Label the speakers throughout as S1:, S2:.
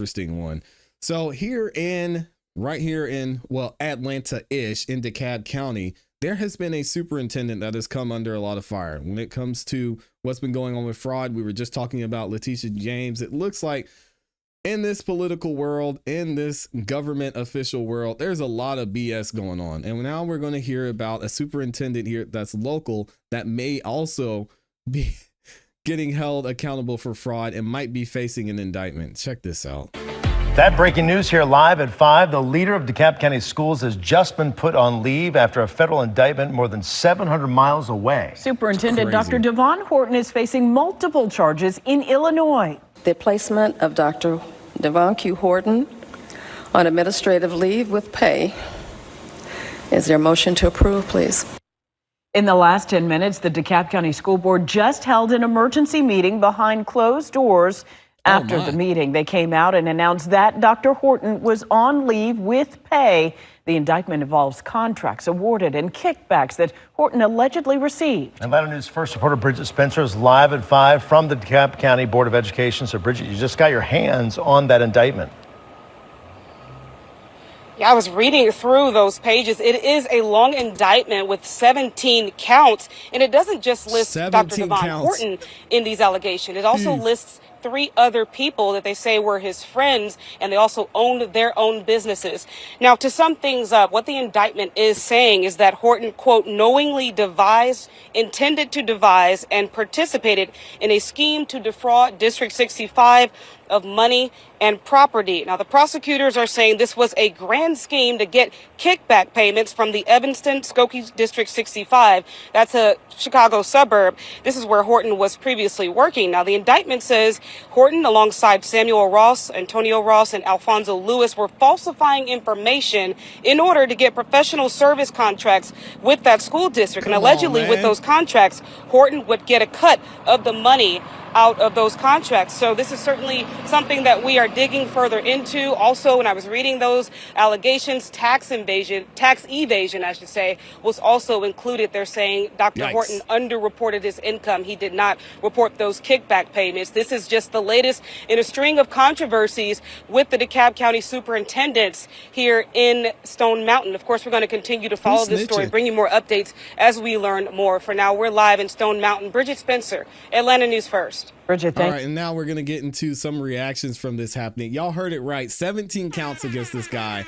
S1: interesting one. So right here in Atlanta-ish in DeKalb County, there has been a superintendent that has come under a lot of fire when it comes to what's been going on with fraud. We were just talking about Letitia James. It looks like in this political world, in this government official world, there's a lot of BS going on. And now we're going to hear about a superintendent here that's local that may also be getting held accountable for fraud and might be facing an indictment. Check this out.
S2: That breaking news here live at 5. The leader of DeKalb County Schools has just been put on leave after a federal indictment more than 700 miles away.
S3: Superintendent Dr. Devon Horton is facing multiple charges in Illinois.
S4: The placement of Dr. Devon Q. Horton on administrative leave with pay. Is there a motion to approve, please?
S3: In the last 10 minutes, the DeKalb County School Board just held an emergency meeting behind closed doors. After the meeting, they came out and announced that Dr. Horton was on leave with pay. The indictment involves contracts awarded and kickbacks that Horton allegedly received.
S2: Atlanta News First reporter Bridget Spencer is live at 5 from the DeKalb County Board of Education. So, Bridget, you just got your hands on that indictment.
S5: Yeah, I was reading through those pages. It is a long indictment with 17 counts, and it doesn't just list Dr. Devon Horton in these allegations. It also lists 3 other people that they say were his friends, and they also owned their own businesses. Now, to sum things up, what the indictment is saying is that Horton, quote, knowingly devised, intended to devise, and participated in a scheme to defraud District 65 of money and property. Now, the prosecutors are saying this was a grand scheme to get kickback payments from the Evanston-Skokie District 65. That's a Chicago suburb. This is where Horton was previously working. Now, the indictment says Horton, alongside Samuel Ross, Antonio Ross, and Alfonso Lewis, were falsifying information in order to get professional service contracts with that school district. And allegedly, with those contracts, Horton would get a cut of the money out of those contracts. So this is certainly something that we are digging further into. Also, when I was reading those allegations, tax evasion, I should say, was also included. They're saying Dr. Horton underreported his income. He did not report those kickback payments. This is just the latest in a string of controversies with the DeKalb County superintendents here in Stone Mountain. Of course, we're going to continue to follow this story, bring you more updates as we learn more. For now, we're live in Stone Mountain. Bridget Spencer, Atlanta News First.
S3: Bridget,
S1: all right, and now we're going to get into some reactions from this happening. Y'all heard it right. 17 counts against this guy.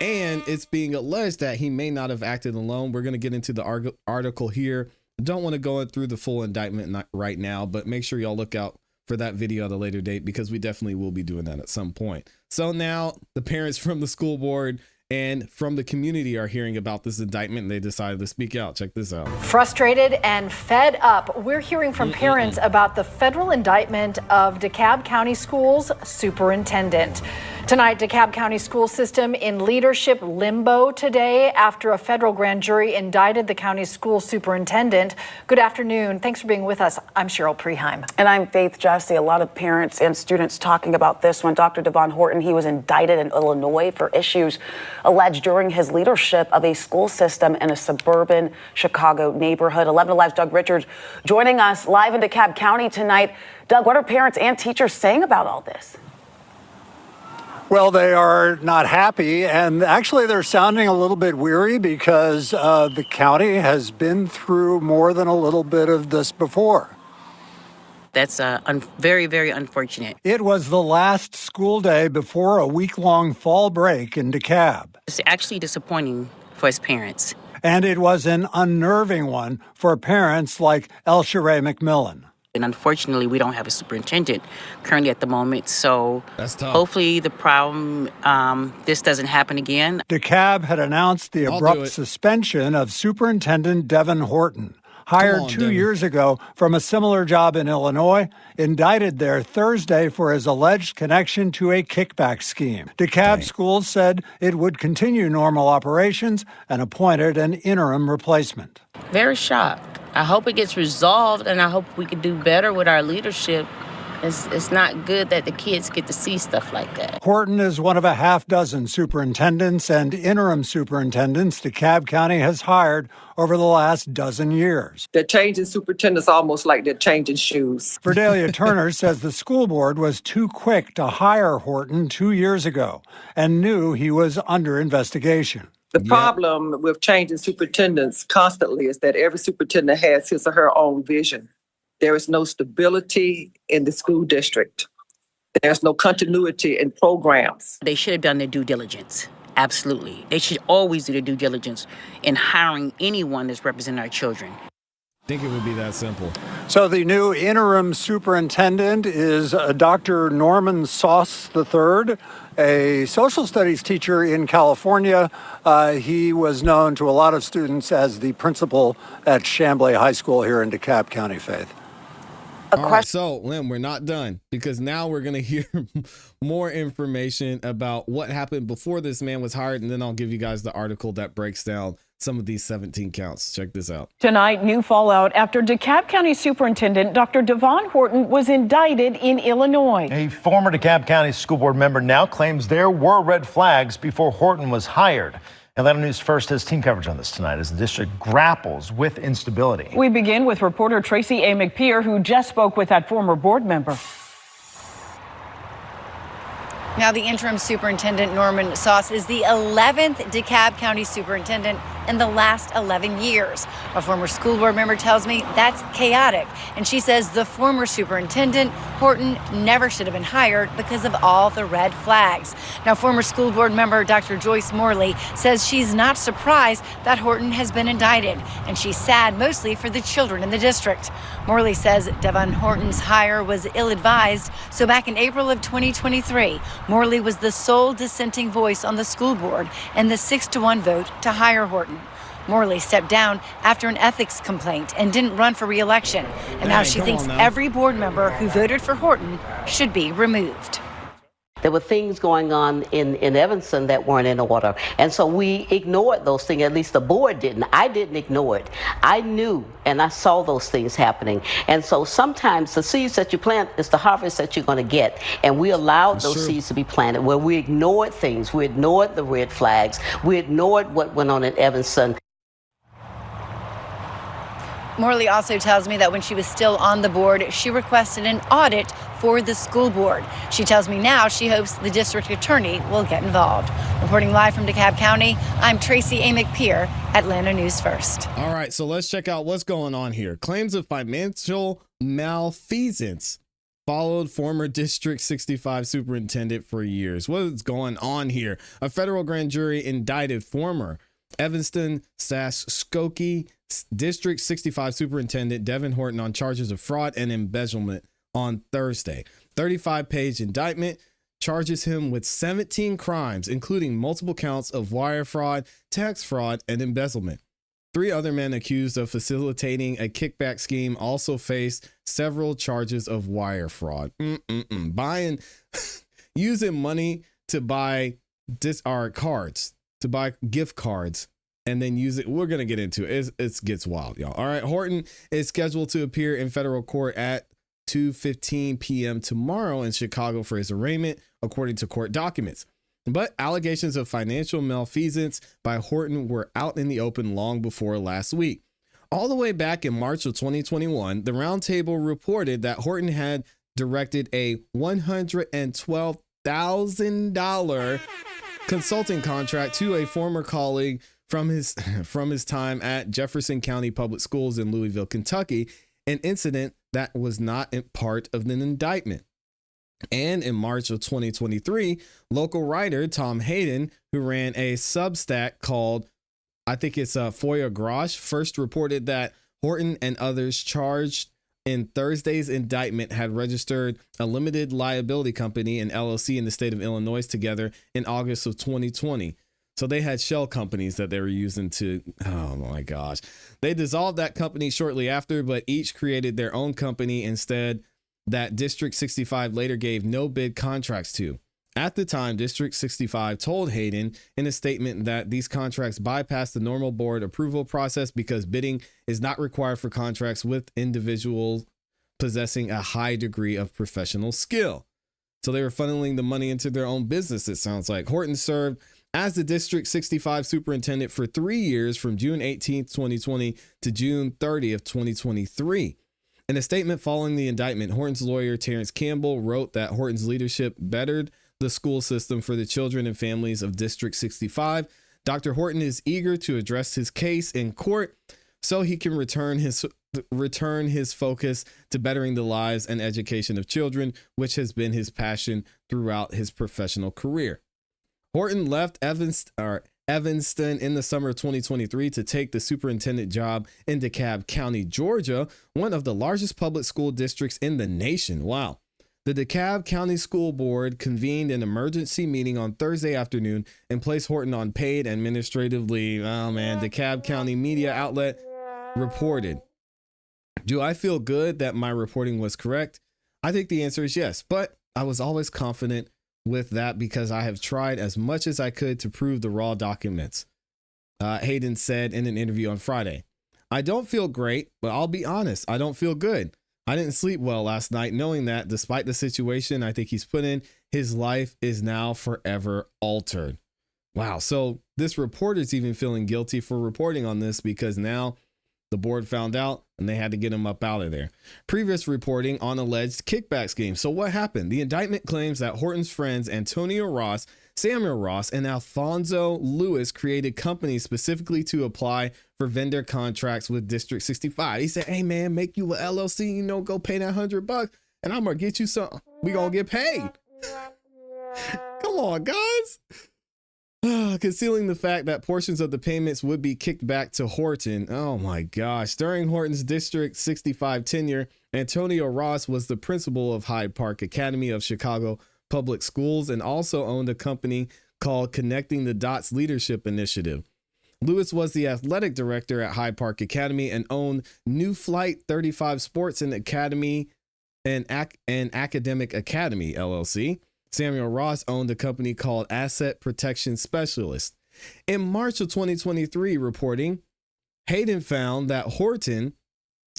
S1: And it's being alleged that he may not have acted alone. We're going to get into the article here. I don't want to go through the full indictment right now, but make sure y'all look out for that video at a later date, because we definitely will be doing that at some point. So now the parents from the school board and from the community are hearing about this indictment, and they decided to speak out. Check this out.
S6: Frustrated and fed up, we're hearing from parents about the federal indictment of DeKalb County Schools superintendent. Tonight, DeKalb County school system in leadership limbo today after a federal grand jury indicted the county's school superintendent. Good afternoon. Thanks for being with us. I'm Cheryl Preheim.
S7: And I'm Faith Jesse. A lot of parents and students talking about this one. Dr. Devon Horton, he was indicted in Illinois for issues alleged during his leadership of a school system in a suburban Chicago neighborhood. 11 Alive's Doug Richards joining us live in DeKalb County tonight. Doug, what are parents and teachers saying about all this?
S8: Well, they are not happy, and actually they're sounding a little bit weary because the county has been through more than a little bit of this before.
S9: That's very, very unfortunate.
S8: It was the last school day before a week-long fall break in DeKalb.
S9: It's actually disappointing for his parents.
S8: And it was an unnerving one for parents like Elsheree McMillan.
S9: And unfortunately, we don't have a superintendent currently at the moment, so
S1: that's tough.
S9: Hopefully the problem, this doesn't happen again.
S8: DeKalb had announced the abrupt suspension of Superintendent Devon Horton, hired 2 years ago from a similar job in Illinois, indicted there Thursday for his alleged connection to a kickback scheme. DeKalb schools said it would continue normal operations and appointed an interim replacement.
S9: Very shocked. I hope it gets resolved, and I hope we can do better with our leadership It's not good that the kids get to see stuff like that.
S8: Horton is one of a half dozen superintendents and interim superintendents DeKalb County has hired over the last dozen years.
S10: They're changing superintendents almost like they're changing shoes.
S8: Verdelia Turner says the school board was too quick to hire Horton 2 years ago and knew he was under investigation.
S10: The problem with changing superintendents constantly is that every superintendent has his or her own vision. There is no stability in the school district. There's no continuity in programs.
S9: They should have done their due diligence. Absolutely. They should always do their due diligence in hiring anyone that's representing our children.
S1: I think it would be that simple.
S8: So the new interim superintendent is Dr. Norman Sauce III, a social studies teacher in California. He was known to a lot of students as the principal at Chamblee High School here in DeKalb County, Faith.
S1: All right, so Lynn, we're not done because now we're going to hear more information about what happened before this man was hired, and then I'll give you guys the article that breaks down some of these 17 counts. Check this out.
S3: Tonight, new fallout after DeKalb County Superintendent Dr. Devon Horton was indicted in Illinois.
S2: A former DeKalb County School Board member now claims there were red flags before Horton was hired. Atlanta News First has team coverage on this tonight as the district grapples with instability.
S3: We begin with reporter Tracy A. McPeer, who just spoke with that former board member.
S11: Now, the interim superintendent, Norman Sauce, is the 11th DeKalb County superintendent in the last 11 years. A former school board member tells me that's chaotic. And she says the former superintendent, Horton, never should have been hired because of all the red flags. Now, former school board member Dr. Joyce Morley says she's not surprised that Horton has been indicted. And she's sad mostly for the children in the district. Morley says Devon Horton's hire was ill-advised. So back in April of 2023, Morley was the sole dissenting voice on the school board in the 6-1 vote to hire Horton. Morley stepped down after an ethics complaint and didn't run for re-election. And now she thinks every board member who voted for Horton should be removed.
S12: There were things going on in Evanston that weren't in order. And so we ignored those things. At least the board didn't. I didn't ignore it. I knew and I saw those things happening. And so sometimes the seeds that you plant is the harvest that you're going to get. And we allowed those seeds to be planted where we ignored things. We ignored the red flags. We ignored what went on in Evanston.
S11: Morley also tells me that when she was still on the board, she requested an audit for the school board. She tells me now she hopes the district attorney will get involved. Reporting live from DeKalb County, I'm Tracy A. McPeer, Atlanta News First.
S1: All right, so let's check out what's going on here. Claims of financial malfeasance followed former District 65 superintendent for years. What is going on here? A federal grand jury indicted former Evanston/Skokie District 65 Superintendent Devon Horton on charges of fraud and embezzlement on Thursday. 35-page indictment charges him with 17 crimes, including multiple counts of wire fraud, tax fraud, and embezzlement. 3 other men accused of facilitating a kickback scheme also faced several charges of wire fraud. Buying, using money to buy cards, to buy gift cards, and then use it. We're going to get into it. It gets wild, y'all. All right. Horton is scheduled to appear in federal court at 2:15 p.m. tomorrow in Chicago for his arraignment, according to court documents. But allegations of financial malfeasance by Horton were out in the open long before last week. All the way back in March of 2021, the Roundtable reported that Horton had directed a $112,000 consulting contract to a former colleague from his time at Jefferson County Public Schools in Louisville, Kentucky, an incident that was not part of an indictment. And in March of 2023, local writer Tom Hayden, who ran a Substack called, I think it's Foyer Garage, first reported that Horton and others charged in Thursday's indictment had registered a limited liability company and LLC in the state of Illinois together in August of 2020. So they had shell companies that they were using to, oh my gosh. They dissolved that company shortly after, but each created their own company instead that District 65 later gave no bid contracts to. At the time, District 65 told Hayden in a statement that these contracts bypass the normal board approval process because bidding is not required for contracts with individual possessing a high degree of professional skill. So they were funneling the money into their own business, it sounds like. Horton served as the District 65 superintendent for 3 years from June 18th, 2020 to June 30th, 2023. In a statement following the indictment, Horton's lawyer, Terrence Campbell, wrote that Horton's leadership bettered the school system for the children and families of District 65. Dr. Horton is eager to address his case in court so he can return his focus to bettering the lives and education of children, which has been his passion throughout his professional career. Horton left Evanston in the summer of 2023 to take the superintendent job in Dekalb County, Georgia, one of the largest public school districts in the nation. Wow. The Dekalb County School Board convened an emergency meeting on Thursday afternoon and placed Horton on paid administrative leave. Oh man, Dekalb County media outlet reported. Do I feel good that my reporting was correct? I think the answer is yes, but I was always confident with that because I have tried as much as I could to prove the raw documents. Hayden said in an interview on Friday. I don't feel great, but I'll be honest, I don't feel good. I didn't sleep well last night knowing that despite the situation I think he's put in, his life is now forever altered. Wow. So this reporter's even feeling guilty for reporting on this because now the board found out and they had to get him up out of there. Previous reporting on alleged kickback schemes. So what happened? The indictment claims that Horton's friends Antonio Ross, Samuel Ross, and Alfonso Lewis created companies specifically to apply for vendor contracts with District 65. He said, hey man, make you an LLC, go pay that $100 and I'm gonna get you something. We gonna get paid. Come on, guys. Concealing the fact that portions of the payments would be kicked back to Horton. Oh my gosh. During Horton's District 65 tenure, Antonio Ross was the principal of Hyde Park Academy of Chicago Public Schools and also owned a company called Connecting the Dots Leadership Initiative. Lewis was the athletic director at Hyde Park Academy and owned New Flight 35 Sports and Academy and Academic Academy, LLC. Samuel Ross owned a company called Asset Protection Specialist. In March of 2023 reporting, Hayden found that Horton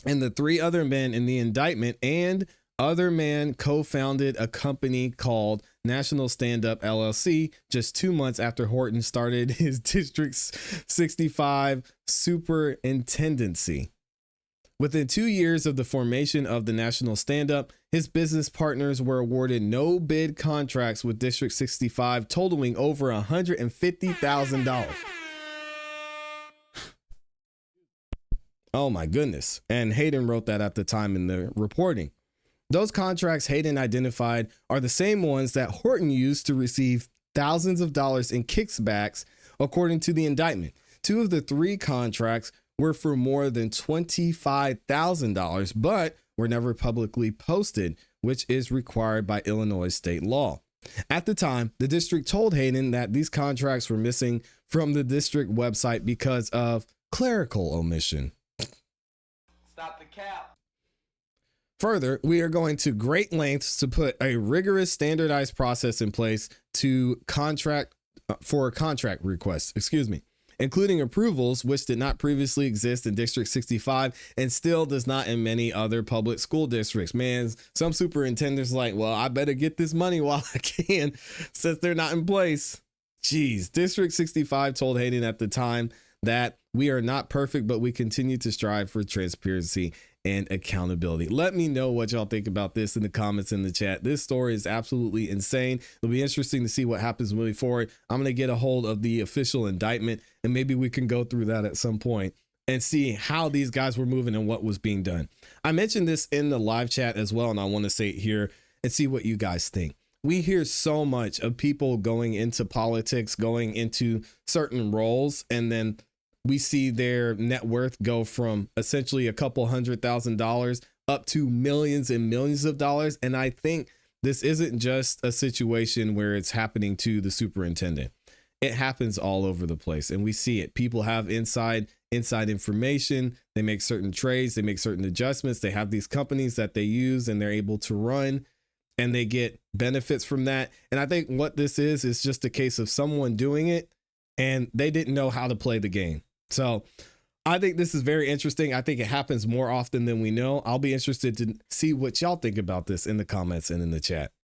S1: and the 3 other men in the indictment and other men co-founded a company called National Stand Up LLC just 2 months after Horton started his District 65 superintendency. Within 2 years of the formation of the National Stand Up, his business partners were awarded no bid contracts with District 65 totaling over $150,000. Oh my goodness. And Hayden wrote that at the time in the reporting. Those contracts Hayden identified are the same ones that Horton used to receive thousands of dollars in kickbacks, according to the indictment. 2 of the 3 contracts were for more than $25,000, but were never publicly posted, which is required by Illinois state law. At the time, the district told Hayden that these contracts were missing from the district website because of clerical omission.
S13: Stop the cap.
S1: Further, we are going to great lengths to put a rigorous standardized process in place to contract requests, including approvals, which did not previously exist in District 65 and still does not in many other public school districts. Man, some superintendents like, well, I better get this money while I can since they're not in place. Jeez, District 65 told Hayden at the time that we are not perfect, but we continue to strive for transparency and accountability. Let me know what y'all think about this in the comments in the chat. This story is absolutely insane. It'll be interesting to see what happens moving forward. I'm going to get a hold of the official indictment and maybe we can go through that at some point and see how these guys were moving and what was being done. I mentioned this in the live chat as well, and I want to say it here and see what you guys think. We hear so much of people going into politics, going into certain roles, and then we see their net worth go from essentially a couple $100,000 up to millions and millions of dollars. And I think this isn't just a situation where it's happening to the superintendent. It happens all over the place. And we see it. People have inside information. They make certain trades. They make certain adjustments. They have these companies that they use and they're able to run and they get benefits from that. And I think what this is just a case of someone doing it and they didn't know how to play the game. So I think this is very interesting. I think it happens more often than we know. I'll be interested to see what y'all think about this in the comments and in the chat.